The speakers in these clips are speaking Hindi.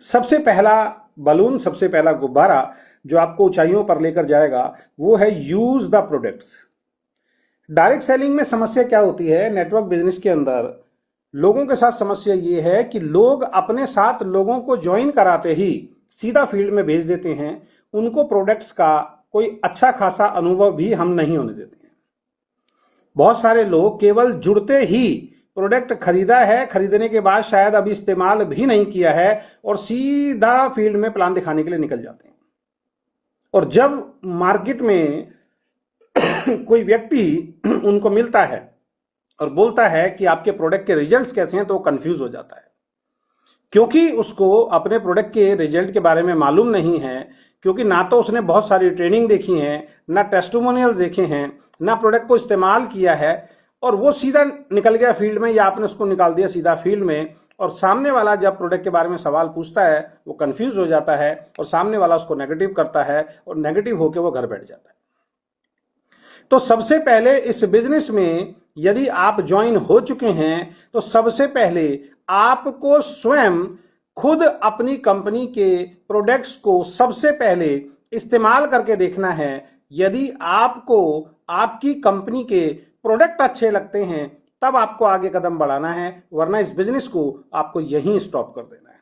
सबसे पहला बलून, सबसे पहला गुब्बारा जो आपको ऊंचाइयों पर लेकर जाएगा वो है use the products. Direct selling में समस्या क्या होती है, नेटवर्क बिजनेस के अंदर लोगों के साथ समस्या ये है कि लोग अपने साथ लोगों को ज्वाइन कराते ही सीधा फील्ड में भेज देते हैं। उनको प्रोडक्ट्स का कोई अच्छा खासा अनुभव भी हम नहीं होने देते हैं। बहुत सारे लोग केवल जुड़ते ही प्रोडक्ट खरीदा है, खरीदने के बाद शायद अभी इस्तेमाल भी नहीं किया है और सीधा फील्ड में प्लान दिखाने के लिए निकल जाते हैं। और जब मार्केट में कोई व्यक्ति उनको मिलता है और बोलता है कि आपके प्रोडक्ट के रिजल्ट्स कैसे हैं, तो वो कंफ्यूज हो जाता है, क्योंकि उसको अपने प्रोडक्ट के रिजल्ट के बारे में मालूम नहीं है, क्योंकि ना तो उसने बहुत सारी ट्रेनिंग देखी है, ना टेस्टिमोनियल्स देखे हैं, ना प्रोडक्ट को इस्तेमाल किया है, और वो सीधा निकल गया फील्ड में या आपने उसको निकाल दिया सीधा फील्ड में। और सामने वाला जब प्रोडक्ट के बारे में सवाल पूछता है वो कंफ्यूज हो जाता है और सामने वाला उसको नेगेटिव करता है और नेगेटिव होकर वो घर बैठ जाता है। तो सबसे पहले इस बिजनेस में यदि आप ज्वाइन हो चुके हैं तो सबसे पहले आपको स्वयं खुद अपनी कंपनी के प्रोडक्ट्स को सबसे पहले इस्तेमाल करके देखना है। यदि आपको आपकी कंपनी के प्रोडक्ट अच्छे लगते हैं तब आपको आगे कदम बढ़ाना है, वरना इस बिजनेस को आपको यहीं स्टॉप कर देना है।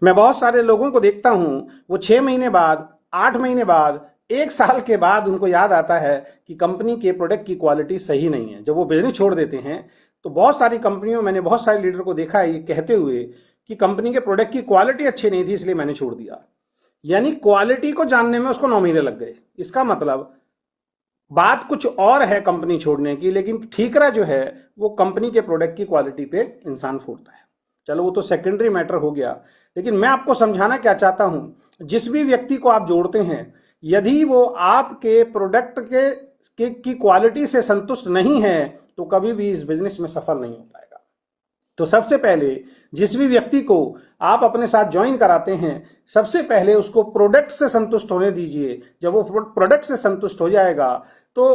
मैं बहुत सारे लोगों को देखता हूं, वो 6 महीने बाद, 8 महीने बाद, 1 साल के बाद उनको याद आता है कि कंपनी के प्रोडक्ट की क्वालिटी सही नहीं है। जब वो बिजनेस छोड़ देते हैं तो बहुत सारी कंपनियों, मैंने बहुत सारे लीडर को देखा है ये कहते हुए कि कंपनी के प्रोडक्ट की क्वालिटी अच्छी नहीं थी इसलिए मैंने छोड़ दिया। यानी क्वालिटी को जानने में उसको 9 महीने लग गए। इसका मतलब बात कुछ और है कंपनी छोड़ने की, लेकिन ठीकरा जो है वो कंपनी के प्रोडक्ट की क्वालिटी पे इंसान फोड़ता है। चलो वो तो सेकेंडरी मैटर हो गया, लेकिन मैं आपको समझाना क्या चाहता हूं, जिस भी व्यक्ति को आप जोड़ते हैं यदि वो आपके प्रोडक्ट की क्वालिटी से संतुष्ट नहीं है तो कभी भी इस बिजनेस में सफल नहीं हो पाएगा। तो सबसे पहले जिस भी व्यक्ति को आप अपने साथ ज्वाइन कराते हैं सबसे पहले उसको प्रोडक्ट से संतुष्ट होने दीजिए। जब वो प्रोडक्ट से संतुष्ट हो जाएगा तो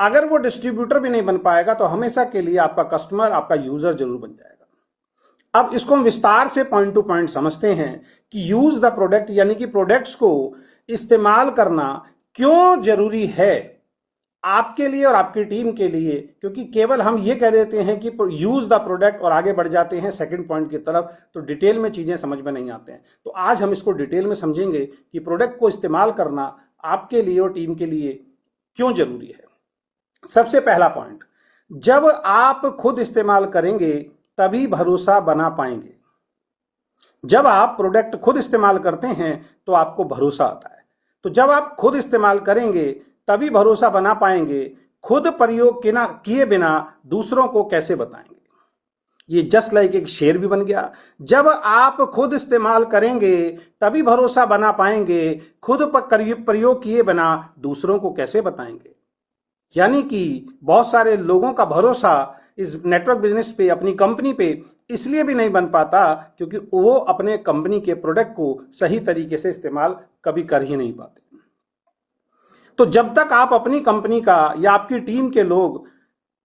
अगर वो डिस्ट्रीब्यूटर भी नहीं बन पाएगा तो हमेशा के लिए आपका कस्टमर, आपका यूजर जरूर बन जाएगा। अब इसको हम विस्तार से पॉइंट टू पॉइंट समझते हैं कि यूज द प्रोडक्ट यानी कि प्रोडक्ट्स को इस्तेमाल करना क्यों जरूरी है आपके लिए और आपकी टीम के लिए। क्योंकि केवल हम ये कह देते हैं कि यूज द प्रोडक्ट और आगे बढ़ जाते हैं सेकंड पॉइंट की तरफ, तो डिटेल में चीजें समझ में नहीं आते हैं। तो आज हम इसको डिटेल में समझेंगे कि प्रोडक्ट को इस्तेमाल करना आपके लिए और टीम के लिए क्यों जरूरी है। सबसे पहला पॉइंट, जब आप खुद इस्तेमाल करेंगे तभी भरोसा बना पाएंगे। जब आप प्रोडक्ट खुद इस्तेमाल करते हैं तो आपको भरोसा आता है। तो जब आप खुद इस्तेमाल करेंगे तभी भरोसा बना पाएंगे। खुद प्रयोग किए बिना दूसरों को कैसे बताएंगे। ये जस्ट लाइक एक शेर भी बन गया। जब आप खुद इस्तेमाल करेंगे तभी भरोसा बना पाएंगे। खुद प्रयोग किए बिना दूसरों को कैसे बताएंगे। यानी कि बहुत सारे लोगों का भरोसा इस नेटवर्क बिजनेस पे, अपनी कंपनी पे इसलिए भी नहीं बन पाता क्योंकि वो अपने कंपनी के प्रोडक्ट को सही तरीके से इस्तेमाल कभी कर ही नहीं पाते। तो जब तक आप अपनी कंपनी का या आपकी टीम के लोग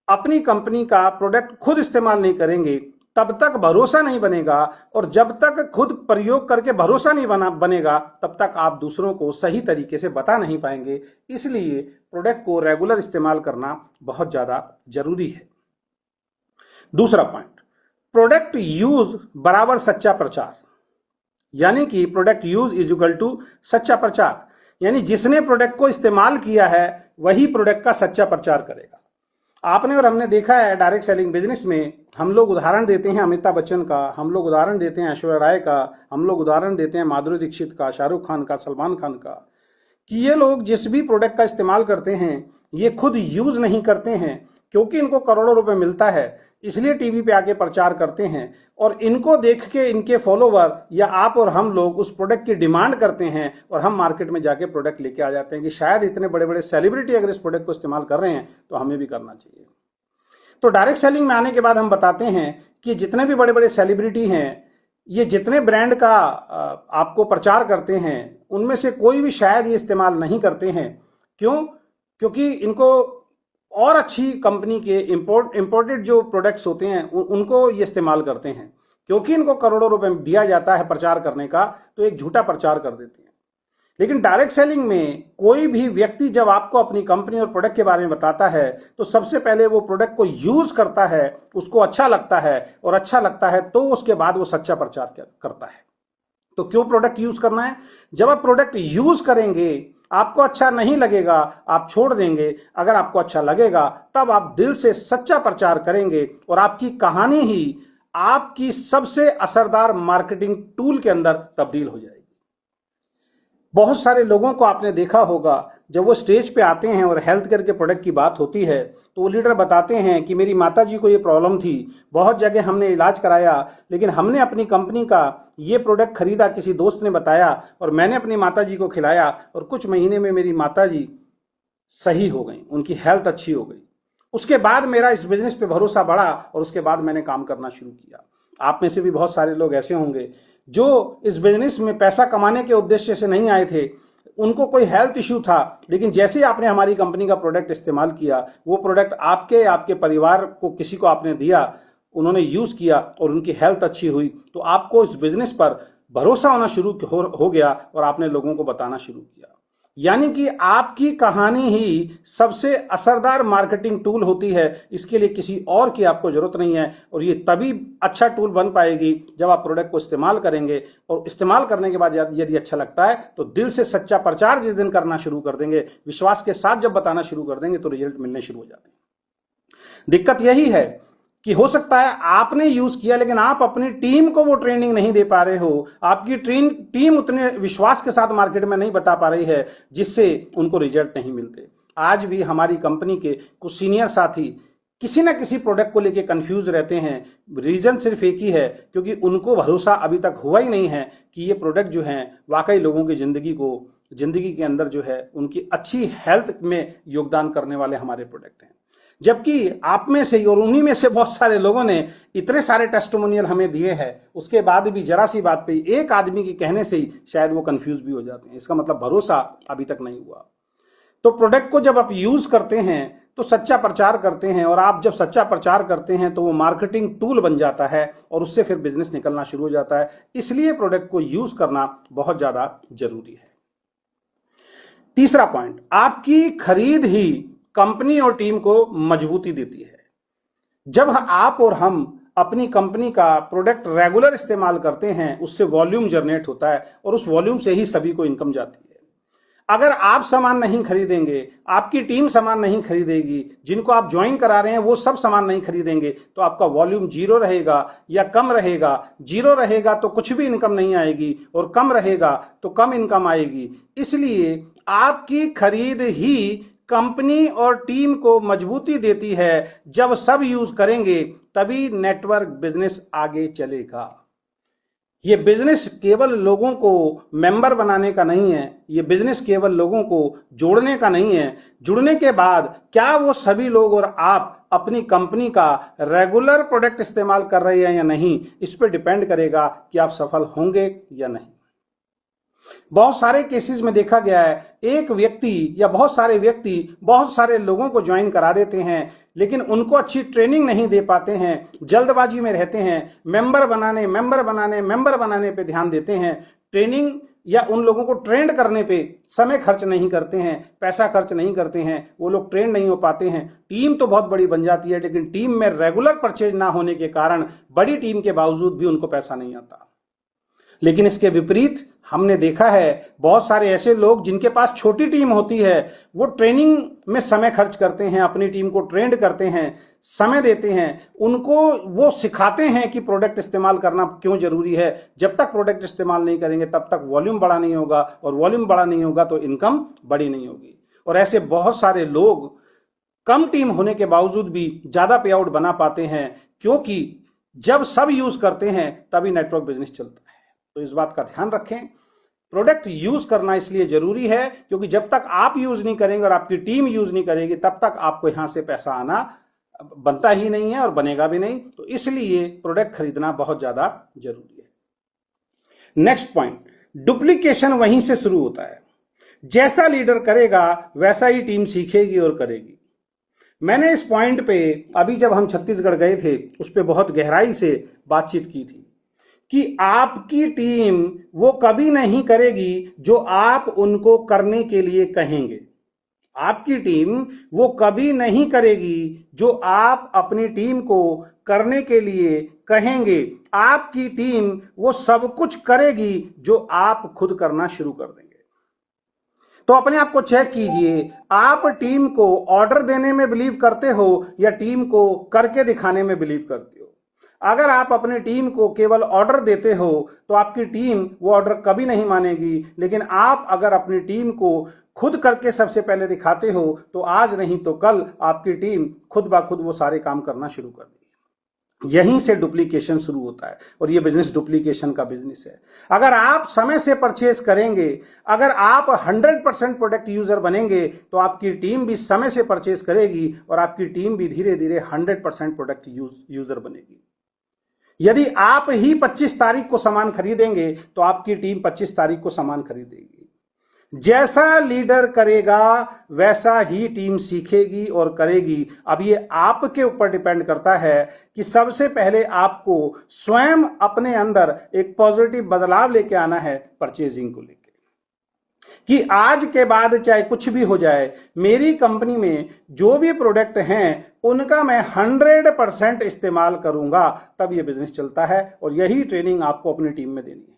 अपनी कंपनी का प्रोडक्ट खुद इस्तेमाल नहीं करेंगे तब तक भरोसा नहीं बनेगा, और जब तक खुद प्रयोग करके भरोसा नहीं बनेगा तब तक आप दूसरों को सही तरीके से बता नहीं पाएंगे। इसलिए प्रोडक्ट को रेगुलर इस्तेमाल करना बहुत ज्यादा जरूरी है। दूसरा पॉइंट, प्रोडक्ट यूज बराबर सच्चा प्रचार। यानी कि product use is equal to सच्चा प्रचार। यानी जिसने प्रोडक्ट को इस्तेमाल किया है वही प्रोडक्ट का सच्चा प्रचार करेगा। आपने और हमने देखा है डायरेक्ट सेलिंग बिजनेस में हम लोग उदाहरण देते हैं अमिताभ बच्चन का, हम लोग उदाहरण देते हैं ऐश्वर्या राय का, हम लोग उदाहरण देते हैं माधुरी दीक्षित का, शाहरुख खान का, सलमान खान का, कि ये लोग जिस भी प्रोडक्ट का इस्तेमाल करते हैं ये खुद यूज नहीं करते हैं क्योंकि इनको करोड़ों रुपए मिलता है इसलिए टीवी पे आके प्रचार करते हैं, और इनको देख के इनके फॉलोवर या आप और हम लोग उस प्रोडक्ट की डिमांड करते हैं और हम मार्केट में जाके प्रोडक्ट लेके आ जाते हैं कि शायद इतने बड़े बड़े सेलिब्रिटी अगर इस प्रोडक्ट को इस्तेमाल कर रहे हैं तो हमें भी करना चाहिए। तो डायरेक्ट सेलिंग में आने के बाद हम बताते हैं कि जितने भी बड़े बड़े सेलिब्रिटी हैं, ये जितने ब्रांड का आपको प्रचार करते हैं उनमें से कोई भी शायद ये इस्तेमाल नहीं करते हैं। क्यों? क्योंकि इनको और अच्छी कंपनी के इंपोर्टेड जो प्रोडक्ट्स होते हैं उनको ये इस्तेमाल करते हैं। क्योंकि इनको करोड़ों रुपए दिया जाता है प्रचार करने का, तो एक झूठा प्रचार कर देते हैं। लेकिन डायरेक्ट सेलिंग में कोई भी व्यक्ति जब आपको अपनी कंपनी और प्रोडक्ट के बारे में बताता है तो सबसे पहले वो प्रोडक्ट को यूज करता है, उसको अच्छा लगता है, और अच्छा लगता है तो उसके बाद वो सच्चा प्रचार करता है। तो क्यों प्रोडक्ट यूज करना है? जब आप प्रोडक्ट यूज करेंगे, आपको अच्छा नहीं लगेगा, आप छोड़ देंगे। अगर आपको अच्छा लगेगा तब आप दिल से सच्चा प्रचार करेंगे और आपकी कहानी ही आपकी सबसे असरदार मार्केटिंग टूल के अंदर तब्दील हो जाएगी। बहुत सारे लोगों को आपने देखा होगा, जब वो स्टेज पे आते हैं और हेल्थ केयर के प्रोडक्ट की बात होती है तो वो लीडर बताते हैं कि मेरी माता जी को ये प्रॉब्लम थी, बहुत जगह हमने इलाज कराया, लेकिन हमने अपनी कंपनी का ये प्रोडक्ट खरीदा, किसी दोस्त ने बताया और मैंने अपनी माता जी को खिलाया और कुछ महीने में मेरी माता जी सही हो गई, उनकी हेल्थ अच्छी हो गई। उसके बाद मेरा इस बिजनेस पे भरोसा बढ़ा और उसके बाद मैंने काम करना शुरू किया। आप में से भी बहुत सारे लोग ऐसे होंगे जो इस बिजनेस में पैसा कमाने के उद्देश्य से नहीं आए थे, उनको कोई हेल्थ इश्यू था, लेकिन जैसे ही आपने हमारी कंपनी का प्रोडक्ट इस्तेमाल किया, वो प्रोडक्ट आपके परिवार को किसी को आपने दिया, उन्होंने यूज किया और उनकी हेल्थ अच्छी हुई, तो आपको इस बिजनेस पर भरोसा होना शुरू हो गया और आपने लोगों को बताना शुरू किया। यानी कि आपकी कहानी ही सबसे असरदार मार्केटिंग टूल होती है। इसके लिए किसी और की आपको जरूरत नहीं है, और ये तभी अच्छा टूल बन पाएगी जब आप प्रोडक्ट को इस्तेमाल करेंगे, और इस्तेमाल करने के बाद यदि अच्छा लगता है तो दिल से सच्चा प्रचार जिस दिन करना शुरू कर देंगे, विश्वास के साथ जब बताना शुरू कर देंगे तो रिजल्ट मिलने शुरू हो जाते हैं। दिक्कत यही है कि हो सकता है आपने यूज किया लेकिन आप अपनी टीम को वो ट्रेनिंग नहीं दे पा रहे हो, आपकी टीम उतने विश्वास के साथ मार्केट में नहीं बता पा रही है, जिससे उनको रिजल्ट नहीं मिलते। आज भी हमारी कंपनी के कुछ सीनियर साथी किसी ना किसी प्रोडक्ट को लेके कंफ्यूज रहते हैं। रीजन सिर्फ एक ही है, क्योंकि उनको भरोसा अभी तक हुआ ही नहीं है कि ये प्रोडक्ट जो है वाकई लोगों की जिंदगी के अंदर जो है उनकी अच्छी हेल्थ में योगदान करने वाले हमारे प्रोडक्ट हैं। जबकि आप में से और उन्हीं में से बहुत सारे लोगों ने इतने सारे टेस्टिमोनियल हमें दिए हैं, उसके बाद भी जरा सी बात पे एक आदमी के कहने से ही शायद वो कंफ्यूज भी हो जाते हैं। इसका मतलब भरोसा अभी तक नहीं हुआ। तो प्रोडक्ट को जब आप यूज करते हैं तो सच्चा प्रचार करते हैं, और आप जब सच्चा प्रचार करते हैं तो वो मार्केटिंग टूल बन जाता है और उससे फिर बिजनेस निकलना शुरू हो जाता है। इसलिए प्रोडक्ट को यूज करना बहुत ज्यादा जरूरी है। तीसरा पॉइंट, आपकी खरीद ही कंपनी और टीम को मजबूती देती है। जब आप और हम अपनी कंपनी का प्रोडक्ट रेगुलर इस्तेमाल करते हैं, उससे वॉल्यूम जनरेट होता है और उस वॉल्यूम से ही सभी को इनकम जाती है। अगर आप सामान नहीं खरीदेंगे, आपकी टीम सामान नहीं खरीदेगी, जिनको आप ज्वाइन करा रहे हैं वो सब सामान नहीं खरीदेंगे, तो आपका वॉल्यूम जीरो रहेगा या कम रहेगा। जीरो रहेगा तो कुछ भी इनकम नहीं आएगी, और कम रहेगा तो कम इनकम आएगी। इसलिए आपकी खरीद ही कंपनी और टीम को मजबूती देती है। जब सब यूज करेंगे तभी नेटवर्क बिजनेस आगे चलेगा। ये बिजनेस केवल लोगों को मेंबर बनाने का नहीं है, ये बिजनेस केवल लोगों को जोड़ने का नहीं है। जुड़ने के बाद क्या वो सभी लोग और आप अपनी कंपनी का रेगुलर प्रोडक्ट इस्तेमाल कर रहे हैं या नहीं, इस पर डिपेंड करेगा कि आप सफल होंगे या नहीं। बहुत सारे केसेस में देखा गया है, एक व्यक्ति या बहुत सारे व्यक्ति बहुत सारे लोगों को ज्वाइन करा देते हैं, लेकिन उनको अच्छी ट्रेनिंग नहीं दे पाते हैं, जल्दबाजी में रहते हैं, मेंबर बनाने पे ध्यान देते हैं। ट्रेनिंग या उन लोगों को ट्रेंड करने पे समय खर्च नहीं करते हैं, पैसा खर्च नहीं करते हैं, वो लोग ट्रेंड नहीं हो पाते हैं। टीम तो बहुत बड़ी बन जाती है, लेकिन टीम में रेगुलर परचेज ना होने के कारण बड़ी टीम के बावजूद भी उनको पैसा नहीं आता। लेकिन इसके विपरीत हमने देखा है बहुत सारे ऐसे लोग जिनके पास छोटी टीम होती है, वो ट्रेनिंग में समय खर्च करते हैं, अपनी टीम को ट्रेंड करते हैं, समय देते हैं, उनको वो सिखाते हैं कि प्रोडक्ट इस्तेमाल करना क्यों जरूरी है। जब तक प्रोडक्ट इस्तेमाल नहीं करेंगे तब तक वॉल्यूम बड़ा नहीं होगा, और वॉल्यूम बड़ा नहीं होगा तो इनकम बड़ी नहीं होगी। और ऐसे बहुत सारे लोग कम टीम होने के बावजूद भी ज्यादा पे आउट बना पाते हैं, क्योंकि जब सब यूज करते हैं तभी नेटवर्क बिजनेस चलता है। तो इस बात का ध्यान रखें, प्रोडक्ट यूज करना इसलिए जरूरी है क्योंकि जब तक आप यूज नहीं करेंगे और आपकी टीम यूज नहीं करेगी तब तक आपको यहां से पैसा आना बनता ही नहीं है और बनेगा भी नहीं। तो इसलिए प्रोडक्ट खरीदना बहुत ज्यादा जरूरी है। नेक्स्ट पॉइंट, डुप्लीकेशन वहीं से शुरू होता है। जैसा लीडर करेगा वैसा ही टीम सीखेगी और करेगी। मैंने इस पॉइंट पे अभी जब हम छत्तीसगढ़ गए थे उस पर बहुत गहराई से बातचीत की थी। कि आपकी टीम वो कभी नहीं करेगी जो आप उनको करने के लिए कहेंगे। आपकी टीम वो कभी नहीं करेगी जो आप अपनी टीम को करने के लिए कहेंगे। आपकी टीम वो सब कुछ करेगी जो आप खुद करना शुरू कर देंगे। तो अपने आप को चेक कीजिए, आप टीम को ऑर्डर देने में बिलीव करते हो या टीम को करके दिखाने में बिलीव करते हो। अगर आप अपनी टीम को केवल ऑर्डर देते हो तो आपकी टीम वो ऑर्डर कभी नहीं मानेगी, लेकिन आप अगर अपनी टीम को खुद करके सबसे पहले दिखाते हो तो आज नहीं तो कल आपकी टीम खुद ब खुद वो सारे काम करना शुरू कर देगी। यहीं से डुप्लीकेशन शुरू होता है और ये बिजनेस डुप्लीकेशन का बिजनेस है। अगर आप समय से परचेज करेंगे, अगर आप 100% प्रोडक्ट यूजर बनेंगे तो आपकी टीम भी समय से परचेज करेगी और आपकी टीम भी धीरे धीरे 100% प्रोडक्ट यूजर बनेगी। यदि आप ही 25 तारीख को सामान खरीदेंगे तो आपकी टीम 25 तारीख को सामान खरीदेगी। जैसा लीडर करेगा वैसा ही टीम सीखेगी और करेगी। अब ये आपके ऊपर डिपेंड करता है कि सबसे पहले आपको स्वयं अपने अंदर एक पॉजिटिव बदलाव लेके आना है परचेजिंग को लेके, कि आज के बाद चाहे कुछ भी हो जाए, मेरी कंपनी में जो भी प्रोडक्ट हैं उनका मैं 100% इस्तेमाल करूंगा, तब ये बिजनेस चलता है। और यही ट्रेनिंग आपको अपनी टीम में देनी है।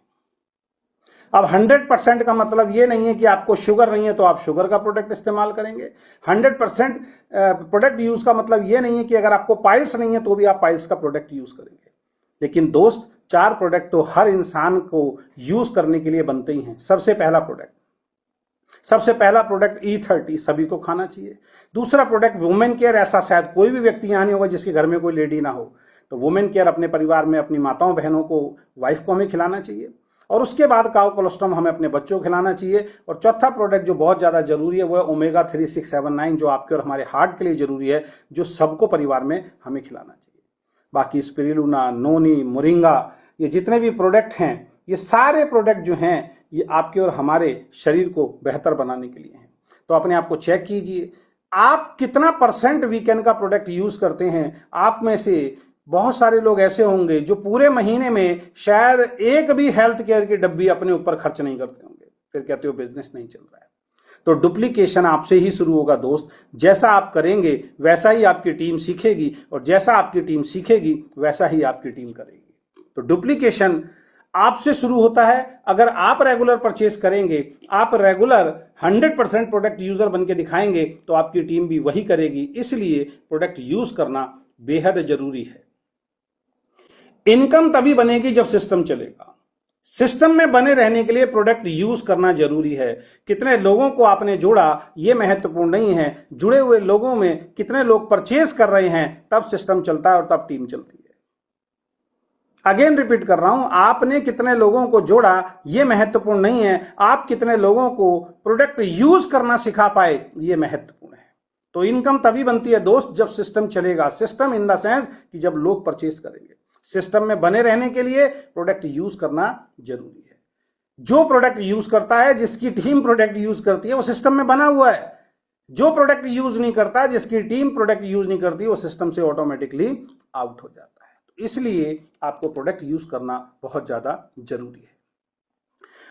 अब 100% का मतलब ये नहीं है कि आपको शुगर नहीं है तो आप शुगर का प्रोडक्ट इस्तेमाल करेंगे। 100% प्रोडक्ट यूज का मतलब ये नहीं है कि अगर आपको पाइल्स नहीं है तो भी आप पाइल्स का प्रोडक्ट यूज करेंगे। लेकिन दोस्त, 4 प्रोडक्ट तो हर इंसान को यूज करने के लिए बनते ही हैं। सबसे पहला प्रोडक्ट E30 सभी को खाना चाहिए। दूसरा प्रोडक्ट वुमेन केयर, ऐसा शायद कोई भी व्यक्ति यहाँ नहीं होगा जिसके घर में कोई लेडी ना हो, तो वुमेन केयर अपने परिवार में अपनी माताओं बहनों को, वाइफ को हमें खिलाना चाहिए। और उसके बाद काउ कोलोस्ट्रम हमें अपने बच्चों को खिलाना चाहिए। और चौथा प्रोडक्ट जो बहुत ज़्यादा जरूरी है वो है ओमेगा 3, 6, 7, 9, जो आपके और हमारे हार्ट के लिए जरूरी है, जो सबको परिवार में हमें खिलाना चाहिए। बाकी स्पिरुलिना, नोनी, मोरिंगा, ये जितने भी प्रोडक्ट हैं, ये सारे प्रोडक्ट जो हैं ये आपके और हमारे शरीर को बेहतर बनाने के लिए हैं। तो अपने आप को चेक कीजिए, आप कितना % वीकेंड का प्रोडक्ट यूज करते हैं। आप में से बहुत सारे लोग ऐसे होंगे जो पूरे महीने में शायद एक भी हेल्थ केयर की डब्बी अपने ऊपर खर्च नहीं करते होंगे, फिर कहते हो बिजनेस नहीं चल रहा है। तो डुप्लीकेशन आपसे ही शुरू होगा दोस्त। जैसा आप करेंगे वैसा ही आपकी टीम सीखेगी और जैसा आपकी टीम सीखेगी वैसा ही आपकी टीम करेगी। तो डुप्लीकेशन आपसे शुरू होता है। अगर आप रेगुलर परचेस करेंगे, आप रेगुलर 100% प्रोडक्ट यूजर बन के दिखाएंगे तो आपकी टीम भी वही करेगी। इसलिए प्रोडक्ट यूज करना बेहद जरूरी है। इनकम तभी बनेगी जब सिस्टम चलेगा। सिस्टम में बने रहने के लिए प्रोडक्ट यूज करना जरूरी है। कितने लोगों को आपने जोड़ा ये महत्वपूर्ण नहीं है, जुड़े हुए लोगों में कितने लोग परचेज कर रहे हैं, तब सिस्टम चलता है और तब टीम चलती है। अगेन रिपीट कर रहा हूं, आपने कितने लोगों को जोड़ा ये महत्वपूर्ण नहीं है, आप कितने लोगों को प्रोडक्ट यूज करना सिखा पाए ये महत्वपूर्ण है। तो इनकम तभी बनती है दोस्त जब सिस्टम चलेगा। सिस्टम इन द सेंस कि जब लोग परचेज करेंगे। सिस्टम में बने रहने के लिए प्रोडक्ट यूज करना जरूरी है। जो प्रोडक्ट यूज करता है, जिसकी टीम प्रोडक्ट यूज करती है, वो सिस्टम में बना हुआ है। जो प्रोडक्ट यूज नहीं करता, जिसकी टीम प्रोडक्ट यूज नहीं करती, वो सिस्टम से ऑटोमेटिकली आउट हो जाता है। तो इसलिए आपको प्रोडक्ट यूज करना बहुत ज्यादा जरूरी है।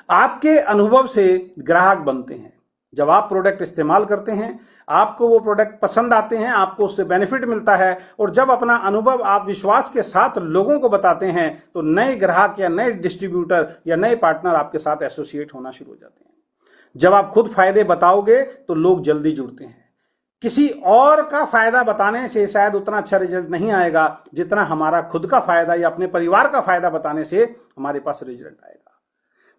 आपके अनुभव से ग्राहक बनते हैं। जब आप प्रोडक्ट इस्तेमाल करते हैं, आपको वो प्रोडक्ट पसंद आते हैं, आपको उससे बेनिफिट मिलता है, और जब अपना अनुभव आप विश्वास के साथ लोगों को बताते हैं तो नए ग्राहक या नए डिस्ट्रीब्यूटर या नए पार्टनर आपके साथ एसोसिएट होना शुरू हो जाते हैं। जब आप खुद फायदे बताओगे तो लोग जल्दी जुड़ते हैं। किसी और का फायदा बताने से शायद उतना अच्छा रिजल्ट नहीं आएगा जितना हमारा खुद का फायदा या अपने परिवार का फायदा बताने से हमारे पास रिजल्ट आएगा।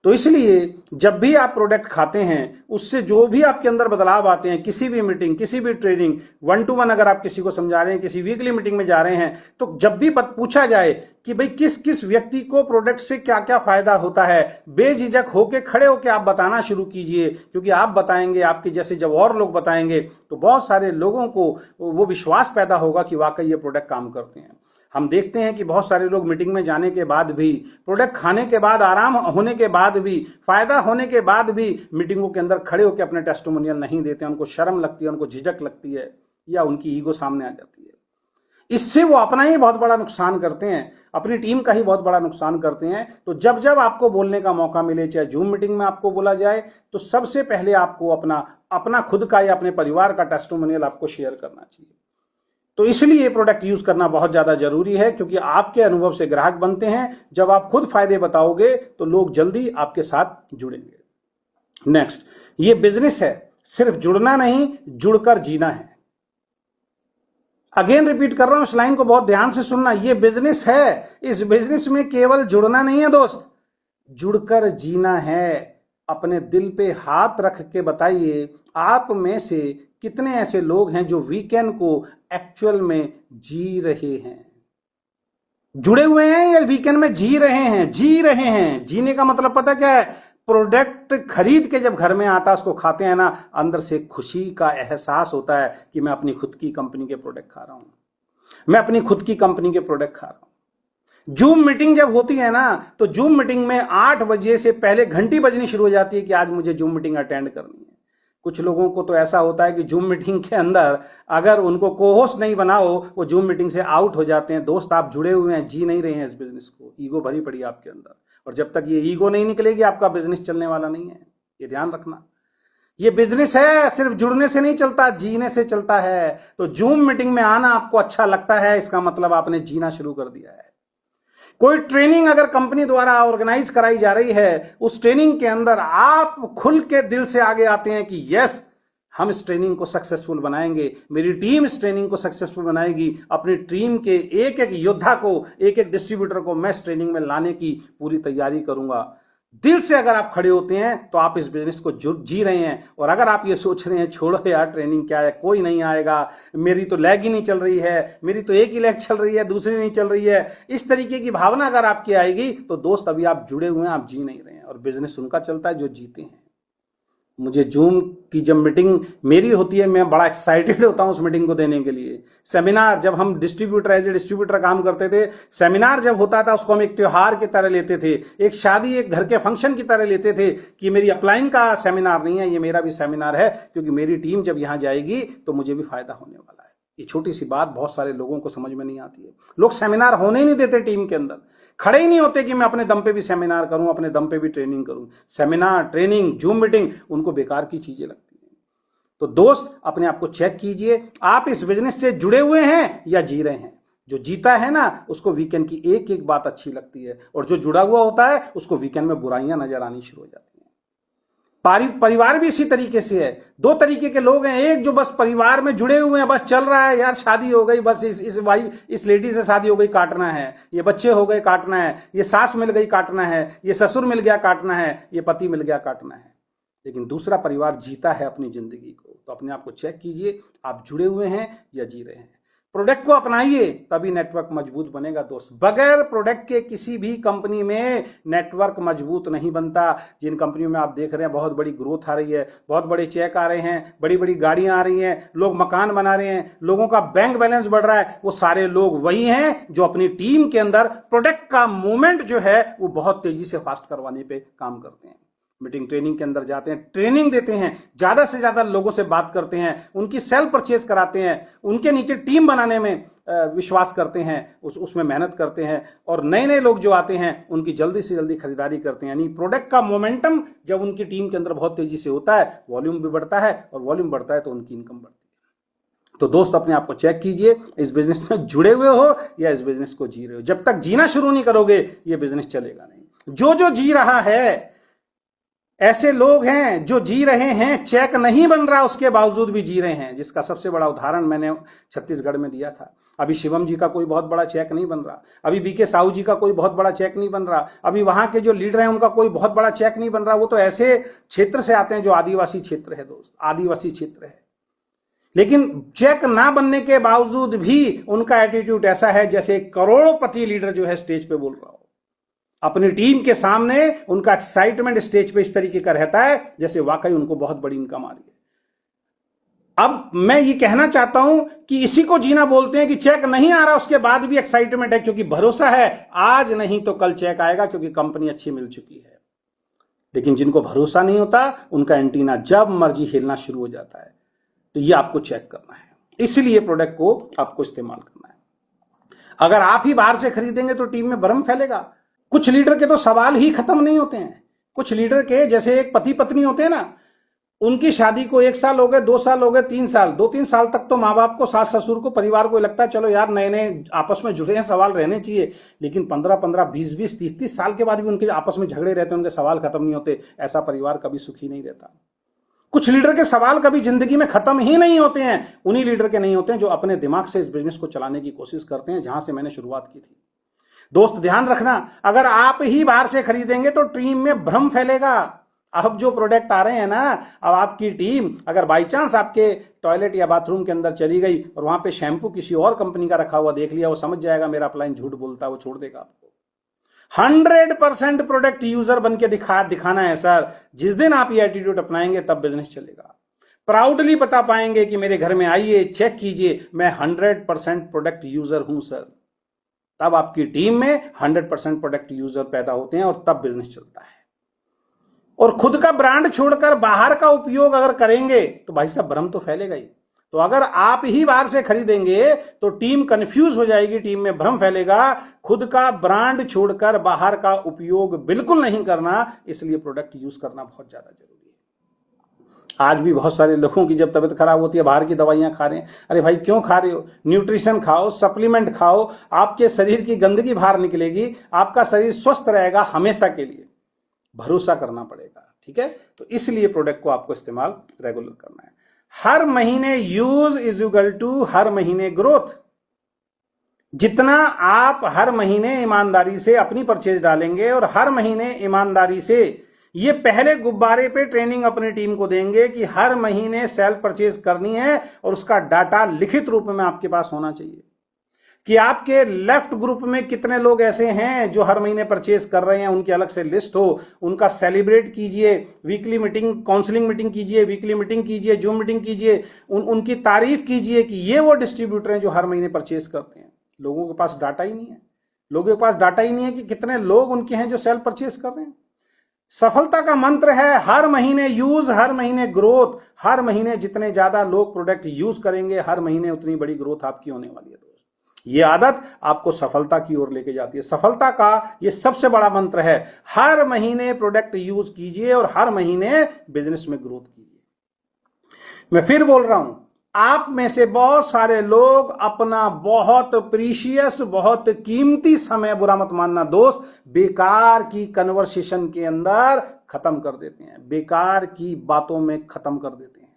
तो इसलिए जब भी आप प्रोडक्ट खाते हैं, उससे जो भी आपके अंदर बदलाव आते हैं, किसी भी मीटिंग, किसी भी ट्रेनिंग, 1 to 1 अगर आप किसी को समझा रहे हैं, किसी वीकली मीटिंग में जा रहे हैं, तो जब भी पूछा जाए कि भाई किस किस व्यक्ति को प्रोडक्ट से क्या क्या फायदा होता है, बेझिझक होके खड़े होके आप बताना शुरू कीजिए। क्योंकि आप बताएंगे, आपके जैसे जब और लोग बताएंगे तो बहुत सारे लोगों को वो विश्वास पैदा होगा कि वाकई ये प्रोडक्ट काम करते हैं। हम देखते हैं कि बहुत सारे लोग मीटिंग में जाने के बाद भी, प्रोडक्ट खाने के बाद, आराम होने के बाद भी, फायदा होने के बाद भी मीटिंगों के अंदर खड़े होकर अपने टेस्टिमोनियल नहीं देते। उनको शर्म लगती है, उनको झिझक लगती है, या उनकी ईगो सामने आ जाती है। इससे वो अपना ही बहुत बड़ा नुकसान करते हैं, अपनी टीम का ही बहुत बड़ा नुकसान करते हैं। तो जब जब आपको बोलने का मौका मिले, चाहे जूम मीटिंग में आपको बोला जाए, तो सबसे पहले आपको अपना खुद का या अपने परिवार का टेस्टिमोनियल आपको शेयर करना चाहिए। तो इसलिए ये प्रोडक्ट यूज करना बहुत ज्यादा जरूरी है, क्योंकि आपके अनुभव से ग्राहक बनते हैं। जब आप खुद फायदे बताओगे तो लोग जल्दी आपके साथ जुड़ेंगे। नेक्स्ट, ये बिजनेस है, सिर्फ जुड़ना नहीं, जुड़कर जीना है। अगेन रिपीट कर रहा हूं, इस लाइन को बहुत ध्यान से सुनना। ये बिजनेस है, इस बिजनेस में केवल जुड़ना नहीं है दोस्त, जुड़कर जीना है। अपने दिल पे हाथ रख के बताइए, आप में से कितने ऐसे लोग हैं जो वीकेंड को एक्चुअल में जी रहे हैं? जुड़े हुए हैं या वीकेंड में जी रहे हैं? जी रहे हैं। जीने का मतलब पता क्या है? प्रोडक्ट खरीद के जब घर में आता है, उसको खाते हैं ना, अंदर से खुशी का एहसास होता है कि मैं अपनी खुद की कंपनी के प्रोडक्ट खा रहा हूं, मैं अपनी खुद की कंपनी के प्रोडक्ट खा रहा हूं। जूम मीटिंग जब होती है ना, तो जूम मीटिंग में 8 बजे से पहले घंटी बजनी शुरू हो जाती है कि आज मुझे जूम मीटिंग अटेंड करनी है। कुछ लोगों को तो ऐसा होता है कि जूम मीटिंग के अंदर अगर उनको को-होस्ट नहीं बनाओ, वो जूम मीटिंग से आउट हो जाते हैं। दोस्त, आप जुड़े हुए हैं, जी नहीं रहे हैं इस बिजनेस को, ईगो भरी पड़ी है आपके अंदर, और जब तक ये ईगो नहीं निकलेगी आपका बिजनेस चलने वाला नहीं है। ये ध्यान रखना। ये बिजनेस है, सिर्फ जुड़ने से नहीं चलता, जीने से चलता है। तो जूम मीटिंग में आना आपको अच्छा लगता है, इसका मतलब आपने जीना शुरू कर दिया है। कोई ट्रेनिंग अगर कंपनी द्वारा ऑर्गेनाइज कराई जा रही है, उस ट्रेनिंग के अंदर आप खुल के दिल से आगे आते हैं कि यस, हम इस ट्रेनिंग को सक्सेसफुल बनाएंगे, मेरी टीम इस ट्रेनिंग को सक्सेसफुल बनाएगी, अपनी टीम के एक एक योद्धा को, एक एक डिस्ट्रीब्यूटर को मैं इस ट्रेनिंग में लाने की पूरी तैयारी करूंगा। दिल से अगर आप खड़े होते हैं तो आप इस बिजनेस को जी रहे हैं। और अगर आप ये सोच रहे हैं छोड़ो यार ट्रेनिंग क्या है, कोई नहीं आएगा, मेरी तो लैग ही नहीं चल रही है, मेरी तो एक ही लैग चल रही है, दूसरी नहीं चल रही है, इस तरीके की भावना अगर आपकी आएगी, तो दोस्त अभी आप जुड़े हुए हैं, आप जी नहीं रहे हैं। और बिजनेस उनका चलता है जो जीते हैं। मुझे जूम की जब मीटिंग मेरी होती है, मैं बड़ा एक्साइटेड होता हूं उस मीटिंग को देने के लिए। सेमिनार, जब हम डिस्ट्रीब्यूटर एज ए डिस्ट्रीब्यूटर काम करते थे, सेमिनार जब होता था उसको हम एक त्योहार की तरह लेते थे, एक शादी, एक घर के फंक्शन की तरह लेते थे कि मेरी अपलाइन का सेमिनार नहीं है, ये मेरा भी सेमिनार है, क्योंकि मेरी टीम जब यहां जाएगी तो मुझे भी फायदा होने वाला है। ये छोटी सी बात बहुत सारे लोगों को समझ में नहीं आती है। लोग सेमिनार होने ही नहीं देते टीम के अंदर, खड़े ही नहीं होते कि मैं अपने दम पे भी सेमिनार करूं, अपने दम पे भी ट्रेनिंग करूं। सेमिनार, ट्रेनिंग, जूम मीटिंग उनको बेकार की चीजें लगती हैं। तो दोस्त, अपने आप को चेक कीजिए, आप इस बिजनेस से जुड़े हुए हैं या जी रहे हैं। जो जीता है ना, उसको वीकेंड की एक एक बात अच्छी लगती है, और जो जुड़ा हुआ होता है उसको वीकेंड में बुराइयां नजर आनी शुरू हो जाती है। परिवार भी इसी तरीके से है। 2 तरीके के लोग हैं, एक जो बस परिवार में जुड़े हुए हैं, बस चल रहा है यार, शादी हो गई, बस इस लेडी से शादी हो गई, काटना है, ये बच्चे हो गए, काटना है, ये सास मिल गई, काटना है, ये ससुर मिल गया, काटना है, ये पति मिल गया, काटना है। लेकिन दूसरा परिवार जीता है अपनी जिंदगी को। तो अपने आप को चेक कीजिए, आप जुड़े हुए हैं या जी रहे हैं। प्रोडक्ट को अपनाइए, तभी नेटवर्क मजबूत बनेगा दोस्त। बगैर प्रोडक्ट के किसी भी कंपनी में नेटवर्क मजबूत नहीं बनता। जिन कंपनियों में आप देख रहे हैं बहुत बड़ी ग्रोथ आ रही है, बहुत बड़े चेक आ रहे हैं, बड़ी बड़ी गाड़ियां आ रही हैं, लोग मकान बना रहे हैं, लोगों का बैंक बैलेंस बढ़ रहा है, वो सारे लोग वही हैं जो अपनी टीम के अंदर प्रोडक्ट का मूवमेंट जो है वो बहुत तेजी से फास्ट करवाने पे काम करते हैं। मीटिंग, ट्रेनिंग के अंदर जाते हैं, ट्रेनिंग देते हैं, ज्यादा से ज्यादा लोगों से बात करते हैं, उनकी सेल परचेज कराते हैं, उनके नीचे टीम बनाने में विश्वास करते हैं, उसमें मेहनत करते हैं, और नए नए लोग जो आते हैं उनकी जल्दी से जल्दी खरीदारी करते हैं। यानी प्रोडक्ट का मोमेंटम जब उनकी टीम के अंदर बहुत तेजी से होता है, वॉल्यूम भी बढ़ता है, और वॉल्यूम बढ़ता है तो उनकी इनकम बढ़ती है। तो दोस्त, अपने आप को चेक कीजिए, इस बिजनेस में जुड़े हुए हो या इस बिजनेस को जी रहे हो। जब तक जीना शुरू नहीं करोगे ये बिजनेस चलेगा नहीं। जो जी रहा है, ऐसे लोग हैं जो जी रहे हैं, चेक नहीं बन रहा उसके बावजूद भी जी रहे हैं, जिसका सबसे बड़ा उदाहरण मैंने छत्तीसगढ़ में दिया था। अभी शिवम जी का कोई बहुत बड़ा चेक नहीं बन रहा, अभी बीके साहू जी का कोई बहुत बड़ा चेक नहीं बन रहा, अभी वहां के जो लीडर हैं उनका कोई बहुत बड़ा चेक नहीं बन रहा। वो तो ऐसे क्षेत्र से आते हैं जो आदिवासी क्षेत्र है दोस्त, आदिवासी क्षेत्र है। लेकिन चेक ना बनने के बावजूद भी उनका एटीट्यूड ऐसा है जैसे एक करोड़पति लीडर जो है स्टेज पे बोल रहा हो। अपनी टीम के सामने उनका एक्साइटमेंट स्टेज पे इस तरीके का रहता है जैसे वाकई उनको बहुत बड़ी इनकम आ रही है। अब मैं ये कहना चाहता हूं कि इसी को जीना बोलते हैं कि चेक नहीं आ रहा उसके बाद भी एक्साइटमेंट है, क्योंकि भरोसा है आज नहीं तो कल चेक आएगा, क्योंकि कंपनी अच्छी मिल चुकी है। लेकिन जिनको भरोसा नहीं होता उनका एंटीना जब मर्जी हिलना शुरू हो जाता है। तो ये आपको चेक करना है, इसलिए प्रोडक्ट को आपको इस्तेमाल करना है। अगर आप ही बाहर से खरीदेंगे तो टीम में भ्रम फैलेगा। कुछ लीडर के तो सवाल ही खत्म नहीं होते हैं। कुछ लीडर के जैसे एक पति पत्नी होते हैं ना, उनकी शादी को 1 साल हो गए, 2 साल हो गए, 3 साल, 2-3 साल तक तो माँ बाप को, सास ससुर को, परिवार को लगता है चलो यार नए नए आपस में जुड़े हैं, सवाल रहने चाहिए। लेकिन 15-15, 20-20, 30-30 साल के बाद भी उनके आपस में झगड़े रहते हैं, उनके सवाल खत्म नहीं होते। ऐसा परिवार कभी सुखी नहीं रहता। कुछ लीडर के सवाल कभी जिंदगी में खत्म ही नहीं होते हैं। उन्हीं लीडर के नहीं होते हैं जो अपने दिमाग से इस बिजनेस को चलाने की कोशिश करते हैं, जहां से मैंने शुरुआत की थी। दोस्त ध्यान रखना, अगर आप ही बाहर से खरीदेंगे तो टीम में भ्रम फैलेगा। अब जो प्रोडक्ट आ रहे हैं ना, अब आपकी टीम अगर बाई चांस आपके टॉयलेट या बाथरूम के अंदर चली गई और वहां पे शैंपू किसी और कंपनी का रखा हुआ देख लिया, वो समझ जाएगा मेरा अपलाइन झूठ बोलता है, वो छोड़ देगा आपको। 100% प्रोडक्ट यूजर बन के दिखाना है सर। जिस दिन आप ये एटीट्यूड अपनाएंगे तब बिजनेस चलेगा। प्राउडली बता पाएंगे कि मेरे घर में आइए, चेक कीजिए, मैं 100% प्रोडक्ट यूजर हूं सर। तब आपकी टीम में 100% प्रोडक्ट यूजर पैदा होते हैं और तब बिजनेस चलता है। और खुद का ब्रांड छोड़कर बाहर का उपयोग अगर करेंगे तो भाई साहब भ्रम तो फैलेगा ही। तो अगर आप ही बाहर से खरीदेंगे तो टीम कंफ्यूज हो जाएगी, टीम में भ्रम फैलेगा। खुद का ब्रांड छोड़कर बाहर का उपयोग बिल्कुल नहीं करना, इसलिए प्रोडक्ट यूज करना बहुत ज्यादा जरूरी है। आज भी बहुत सारे लोगों की जब तबीयत खराब होती है बाहर की दवाइयां खा रहे हैं। अरे भाई क्यों खा रहे हो? न्यूट्रिशन खाओ, सप्लीमेंट खाओ, आपके शरीर की गंदगी बाहर निकलेगी, आपका शरीर स्वस्थ रहेगा हमेशा के लिए। भरोसा करना पड़ेगा, ठीक है? तो इसलिए प्रोडक्ट को आपको इस्तेमाल रेगुलर करना है। हर महीने यूज इज इक्वल टू हर महीने ग्रोथ। जितना आप हर महीने ईमानदारी से अपनी परचेज डालेंगे और हर महीने ईमानदारी से ये पहले गुब्बारे पे ट्रेनिंग अपनी टीम को देंगे कि हर महीने सेल परचेज करनी है और उसका डाटा लिखित रूप में आपके पास होना चाहिए कि आपके लेफ्ट ग्रुप में कितने लोग ऐसे हैं जो हर महीने परचेज कर रहे हैं, उनकी अलग से लिस्ट हो, उनका सेलिब्रेट कीजिए, वीकली मीटिंग, काउंसलिंग मीटिंग कीजिए, वीकली मीटिंग कीजिए, जूम मीटिंग कीजिए, उनकी तारीफ कीजिए कि ये वो डिस्ट्रीब्यूटर हैं जो हर महीने परचेज करते हैं। लोगों के पास डाटा ही नहीं है। लोगों के पास डाटा ही नहीं है कि कितने लोग उनके हैं जो सेल परचेज कर रहे हैं। सफलता का मंत्र है हर महीने यूज, हर महीने ग्रोथ। हर महीने जितने ज्यादा लोग प्रोडक्ट यूज करेंगे, हर महीने उतनी बड़ी ग्रोथ आपकी होने वाली है दोस्त। ये आदत आपको सफलता की ओर लेके जाती है। सफलता का ये सबसे बड़ा मंत्र है, हर महीने प्रोडक्ट यूज कीजिए और हर महीने बिजनेस में ग्रोथ कीजिए। मैं फिर बोल रहा हूं, आप में से बहुत सारे लोग अपना बहुत प्रीशियस, बहुत कीमती समय, बुरा मत मानना दोस्त, बेकार की कन्वर्सेशन के अंदर खत्म कर देते हैं, बेकार की बातों में खत्म कर देते हैं।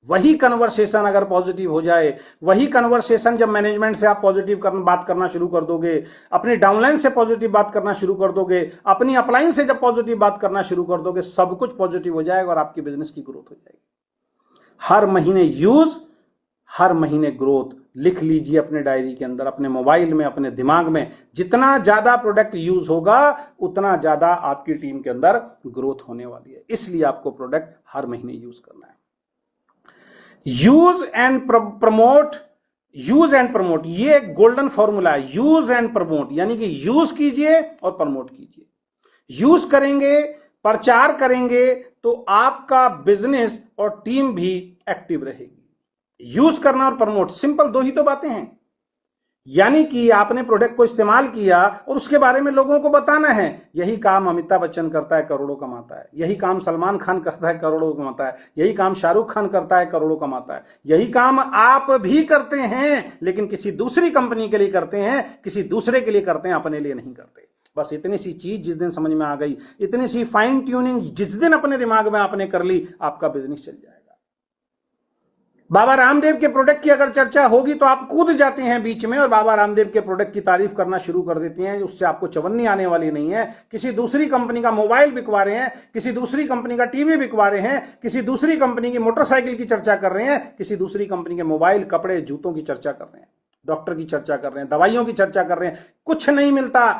वही कन्वर्सेशन अगर पॉजिटिव हो जाए, वही कन्वर्सेशन जब मैनेजमेंट से आप पॉजिटिव बात करना शुरू कर दोगे, अपनी डाउनलाइन से पॉजिटिव बात करना शुरू कर दोगे, अपनी अपलाइन से जब पॉजिटिव बात करना शुरू कर दोगे, सब कुछ पॉजिटिव हो जाएगा और आपकी बिजनेस की ग्रोथ हो जाएगी। हर महीने यूज, हर महीने ग्रोथ। लिख लीजिए अपने डायरी के अंदर, अपने मोबाइल में, अपने दिमाग में। जितना ज्यादा प्रोडक्ट यूज होगा उतना ज्यादा आपकी टीम के अंदर ग्रोथ होने वाली है। इसलिए आपको प्रोडक्ट हर महीने यूज करना है। Use and promote, use and promote, ये एक गोल्डन फॉर्मूला है। यूज एंड प्रमोट यानी कि यूज कीजिए और प्रमोट कीजिए। यूज करेंगे, प्रचार करेंगे तो आपका बिजनेस और टीम भी एक्टिव रहेगी। यूज करना और प्रमोट, सिंपल दो ही तो बातें हैं। यानी कि आपने प्रोडक्ट को इस्तेमाल किया और उसके बारे में लोगों को बताना है। यही काम अमिताभ बच्चन करता है, करोड़ों कमाता है। यही काम सलमान खान करता है, करोड़ों कमाता है। यही काम शाहरुख खान करता है, करोड़ों कमाता है। यही काम आप भी करते हैं, लेकिन किसी दूसरी कंपनी के लिए करते हैं, किसी दूसरे के लिए करते हैं, अपने लिए नहीं करते। बस इतनी सी चीज जिस दिन समझ में आ गई, इतनी सी फाइन ट्यूनिंग जिस दिन अपने दिमाग में आपने कर ली, आपका बिजनेस चल जाएगा। बाबा रामदेव के प्रोडक्ट की अगर चर्चा होगी तो आप कूद जाते हैं बीच में और बाबा रामदेव के प्रोडक्ट की तारीफ करना शुरू कर देते हैं। उससे आपको चवन्नी आने वाली नहीं है। किसी दूसरी कंपनी का मोबाइल बिकवा रहे हैं, किसी दूसरी कंपनी का टीवी बिकवा रहे हैं, किसी दूसरी कंपनी की मोटरसाइकिल की चर्चा कर रहे हैं, किसी दूसरी कंपनी के मोबाइल, कपड़े, जूतों की चर्चा कर रहे हैं, डॉक्टर की चर्चा कर रहे हैं, दवाइयों की चर्चा कर रहे हैं। कुछ नहीं मिलता।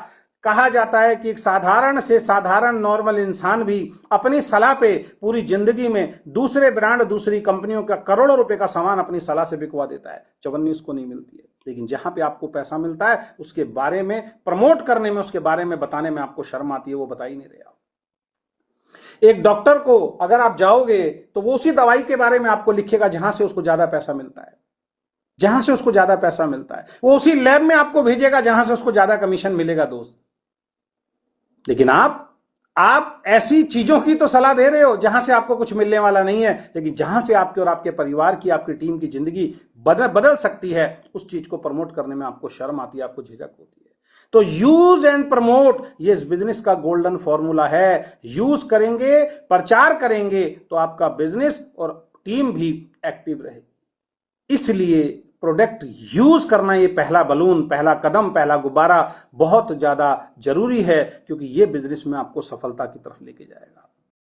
कहा जाता है कि एक साधारण से साधारण नॉर्मल इंसान भी अपनी सलाह पे पूरी जिंदगी में दूसरे ब्रांड, दूसरी कंपनियों का करोड़ों रुपए का सामान अपनी सलाह से बिकवा देता है। चवन्नी उसको नहीं मिलती है। लेकिन जहां पे आपको पैसा मिलता है उसके बारे में प्रमोट करने में, उसके बारे में बताने में आपको शर्म आती है, वो बता ही नहीं रहे आप। एक डॉक्टर को अगर आप जाओगे तो वो उसी दवाई के बारे में आपको लिखेगा जहां से उसको ज्यादा पैसा मिलता है, जहां से उसको ज्यादा पैसा मिलता है। वो उसी लैब में आपको भेजेगा जहां से उसको ज्यादा कमीशन मिलेगा दोस्त। लेकिन आप ऐसी चीजों की तो सलाह दे रहे हो जहां से आपको कुछ मिलने वाला नहीं है, लेकिन जहां से आपके और आपके परिवार की, आपकी टीम की जिंदगी बदल सकती है, उस चीज को प्रमोट करने में आपको शर्म आती है, आपको झिझक होती है। तो यूज एंड प्रमोट, ये इस बिजनेस का गोल्डन फॉर्मूला है। यूज करेंगे, प्रचार करेंगे तो आपका बिजनेस और टीम भी एक्टिव रहेगी। इसलिए प्रोडक्ट यूज करना, ये पहला बलून, पहला कदम, पहला गुब्बारा बहुत ज्यादा जरूरी है, क्योंकि ये बिजनेस में आपको सफलता की तरफ लेके जाएगा।